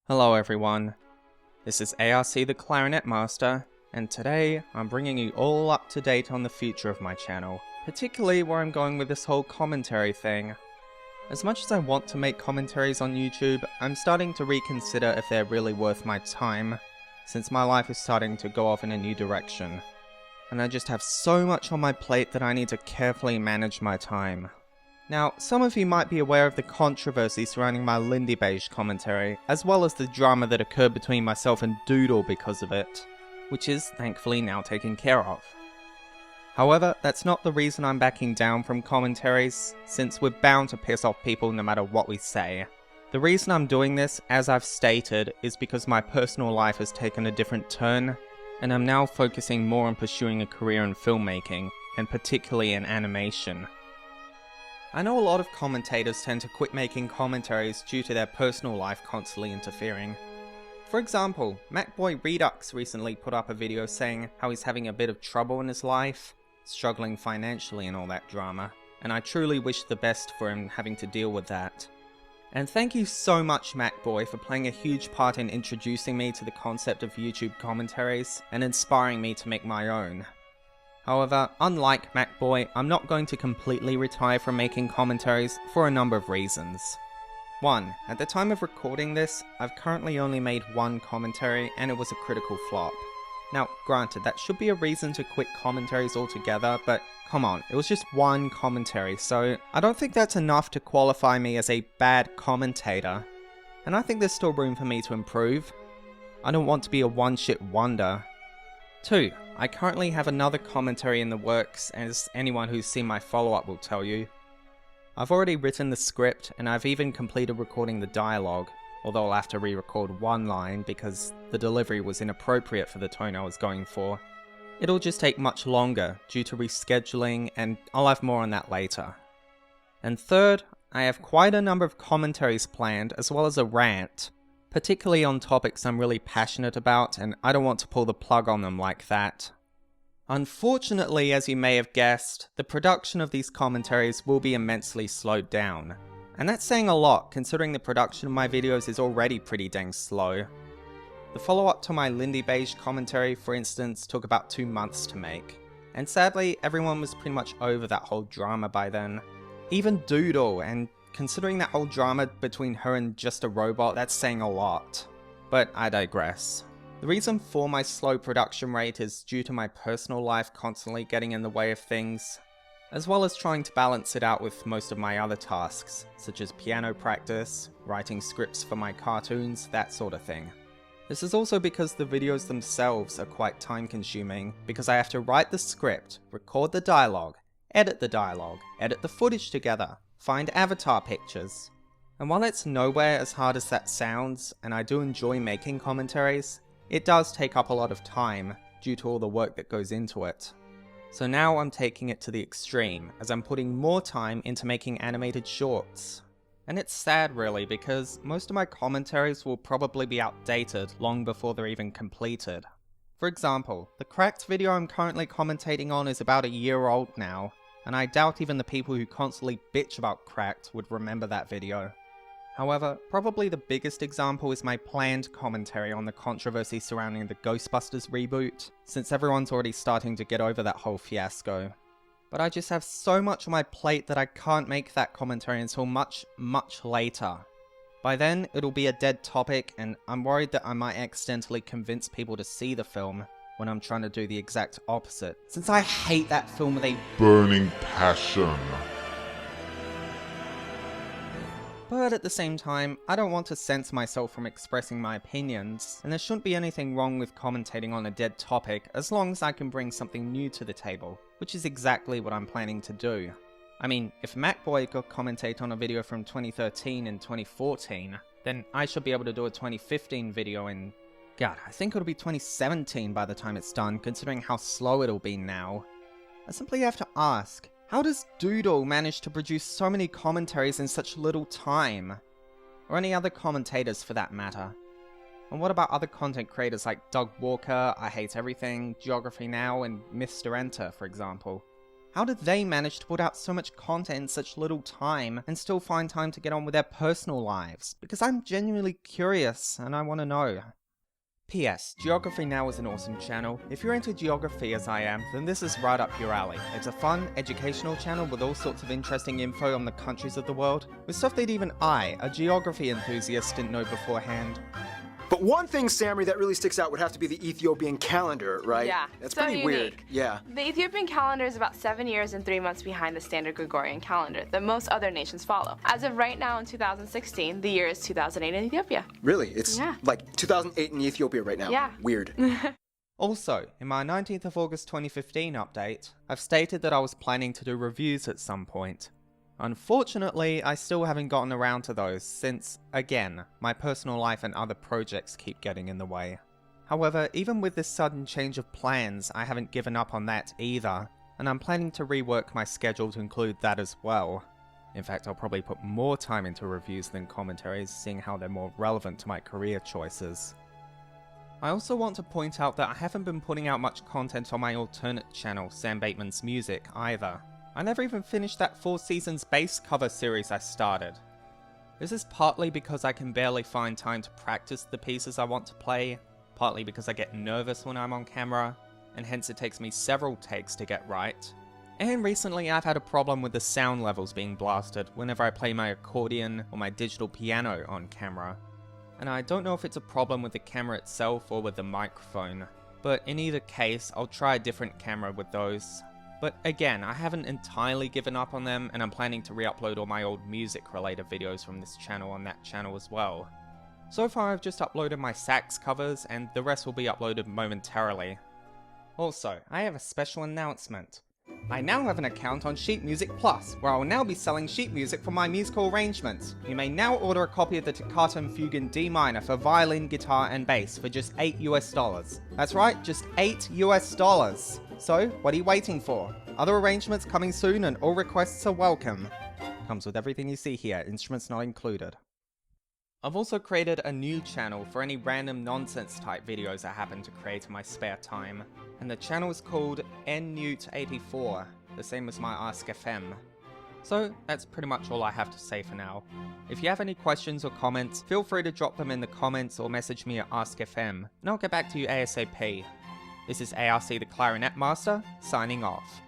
Hello everyone, this is ARC the Clarinet Master, and today I'm bringing you all up to date on the future of my channel, particularly where I'm going with this whole commentary thing. As much as I want to make commentaries on YouTube, I'm starting to reconsider if they're really worth my time, since my life is starting to go off in a new direction. And I just have so much on my plate that I need to carefully manage my time. Now, some of you might be aware of the controversy surrounding my Lindy Beige commentary, as well as the drama that occurred between myself and Doodle because of it, which is thankfully now taken care of. However, that's not the reason I'm backing down from commentaries, since we're bound to piss off people no matter what we say. The reason I'm doing this, as I've stated, is because my personal life has taken a different turn, and I'm now focusing more on pursuing a career in filmmaking, and particularly in animation. I know a lot of commentators tend to quit making commentaries due to their personal life constantly interfering. For example, Macboy Redux recently put up a video saying how he's having a bit of trouble in his life, struggling financially and all that drama, and I truly wish the best for him having to deal with that. And thank you so much Macboy for playing a huge part in introducing me to the concept of YouTube commentaries and inspiring me to make my own. However, unlike Macboy, I'm not going to completely retire from making commentaries for a number of reasons. 1. At the time of recording this, I've currently only made one commentary and it was a critical flop. Now, granted, that should be a reason to quit commentaries altogether, but come on, it was just one commentary, so I don't think that's enough to qualify me as a bad commentator. And I think there's still room for me to improve. I don't want to be a one-shit wonder. 2. I currently have another commentary in the works, as anyone who's seen my follow-up will tell you. I've already written the script, and I've even completed recording the dialogue, although I'll have to re-record one line because the delivery was inappropriate for the tone I was going for. It'll just take much longer due to rescheduling, and I'll have more on that later. And 3rd, I have quite a number of commentaries planned, as well as a rant, particularly on topics I'm really passionate about, and I don't want to pull the plug on them like that. Unfortunately, as you may have guessed, the production of these commentaries will be immensely slowed down. And that's saying a lot, considering the production of my videos is already pretty dang slow. The follow-up to my Lindy Beige commentary, for instance, took about 2 months to make. And sadly, everyone was pretty much over that whole drama by then. Even Doodle, and considering that whole drama between her and Just a Robot, that's saying a lot. But I digress. The reason for my slow production rate is due to my personal life constantly getting in the way of things, as well as trying to balance it out with most of my other tasks, such as piano practice, writing scripts for my cartoons, that sort of thing. This is also because the videos themselves are quite time consuming, because I have to write the script, record the dialogue, edit the footage together, find avatar pictures. And while it's nowhere as hard as that sounds, and I do enjoy making commentaries, it does take up a lot of time due to all the work that goes into it. So now I'm taking it to the extreme, as I'm putting more time into making animated shorts. And it's sad really, because most of my commentaries will probably be outdated long before they're even completed. For example, the Cracked video I'm currently commentating on is about a year old now, and I doubt even the people who constantly bitch about Cracked would remember that video. However, probably the biggest example is my planned commentary on the controversy surrounding the Ghostbusters reboot, since everyone's already starting to get over that whole fiasco. But I just have so much on my plate that I can't make that commentary until much later. By then, it'll be a dead topic, and I'm worried that I might accidentally convince people to see the film, when I'm trying to do the exact opposite, since I hate that film with a burning passion. But at the same time, I don't want to censor myself from expressing my opinions, and there shouldn't be anything wrong with commentating on a dead topic as long as I can bring something new to the table, which is exactly what I'm planning to do. I mean, if Macboy could commentate on a video from 2013 and 2014, then I should be able to do a 2015 video in... God, I think it'll be 2017 by the time it's done, considering how slow it'll be now. I simply have to ask, how does Doodle manage to produce so many commentaries in such little time? Or any other commentators for that matter? And what about other content creators like Doug Walker, I Hate Everything, Geography Now, and Mr. Enter, for example? How did they manage to put out so much content in such little time and still find time to get on with their personal lives? Because I'm genuinely curious and I want to know. P.S. Geography Now is an awesome channel. If you're into geography as I am, then this is right up your alley. It's a fun, educational channel with all sorts of interesting info on the countries of the world, with stuff that even I, a geography enthusiast, didn't know beforehand. But one thing, Samri, that really sticks out would have to be the Ethiopian calendar, right? Yeah, That's so pretty weird. Yeah. The Ethiopian calendar is about 7 years and 3 months behind the standard Gregorian calendar that most other nations follow. As of right now in 2016, the year is 2008 in Ethiopia. Really? It's Yeah. like 2008 in Ethiopia right now. Yeah. Weird. Also, in my 19th of August 2015 update, I've stated that I was planning to do reviews at some point. Unfortunately, I still haven't gotten around to those since, again, my personal life and other projects keep getting in the way. However, even with this sudden change of plans, I haven't given up on that either, and I'm planning to rework my schedule to include that as well. In fact, I'll probably put more time into reviews than commentaries, seeing how they're more relevant to my career choices. I also want to point out that I haven't been putting out much content on my alternate channel, Sam Bateman's Music, either. I never even finished that 4 seasons bass cover series I started. This is partly because I can barely find time to practice the pieces I want to play, partly because I get nervous when I'm on camera, and hence it takes me several takes to get right. And recently I've had a problem with the sound levels being blasted whenever I play my accordion or my digital piano on camera. And I don't know if it's a problem with the camera itself or with the microphone, but in either case I'll try a different camera with those. But again, I haven't entirely given up on them, and I'm planning to re-upload all my old music-related videos from this channel on that channel as well. So far I've just uploaded my sax covers, and the rest will be uploaded momentarily. Also, I have a special announcement. I now have an account on Sheet Music Plus, where I will now be selling sheet music for my musical arrangements. You may now order a copy of the Toccata Fugue in D minor for violin, guitar, and bass for just $8 US. That's right, just $8 US. So, what are you waiting for? Other arrangements coming soon and all requests are welcome. Comes with everything you see here, instruments not included. I've also created a new channel for any random nonsense type videos I happen to create in my spare time, and the channel is called nnewt84, the same as my Ask FM. So that's pretty much all I have to say for now. If you have any questions or comments, feel free to drop them in the comments or message me at AskFM, and I'll get back to you ASAP. This is ARC the Clarinet Master, signing off.